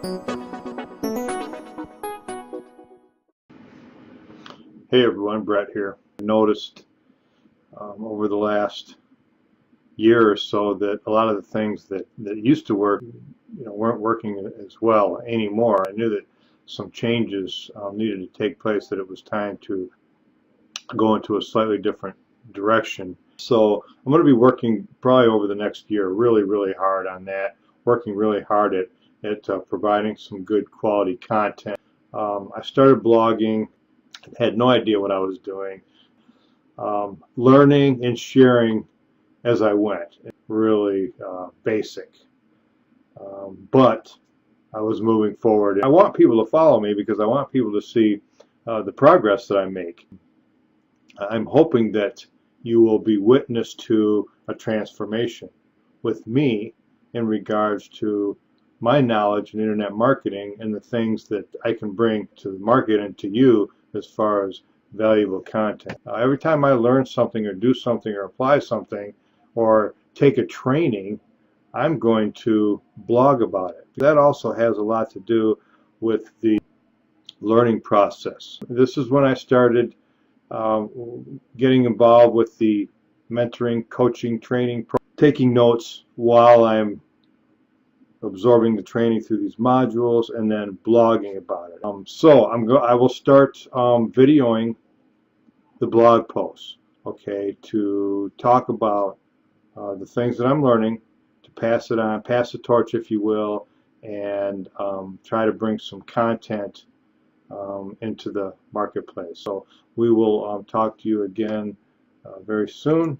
Hey everyone, Brett here. I noticed over the last year or so that a lot of the things that used to work, weren't working as well anymore. I knew that some changes needed to take place, that it was time to go into a slightly different direction. So I'm going to be working probably over the next year really hard on that, working really hard at providing some good quality content. I started blogging, had no idea what I was doing. Learning and sharing as I went, really basic. But I was moving forward. I want people to follow me because I want people to see the progress that I make. I'm hoping that you will be witness to a transformation with me in regards to my knowledge in internet marketing and the things that I can bring to the market and to you as far as valuable content. Every time I learn something or do something or apply something or take a training, I'm going to blog about it. That also has a lot to do with the learning process. This is when I started getting involved with the mentoring, coaching, training, taking notes while I'm absorbing the training through these modules, and then blogging about it. I will start videoing the blog posts, okay, to talk about the things that I'm learning, to pass it on, pass the torch, if you will, and try to bring some content into the marketplace. So we will talk to you again very soon.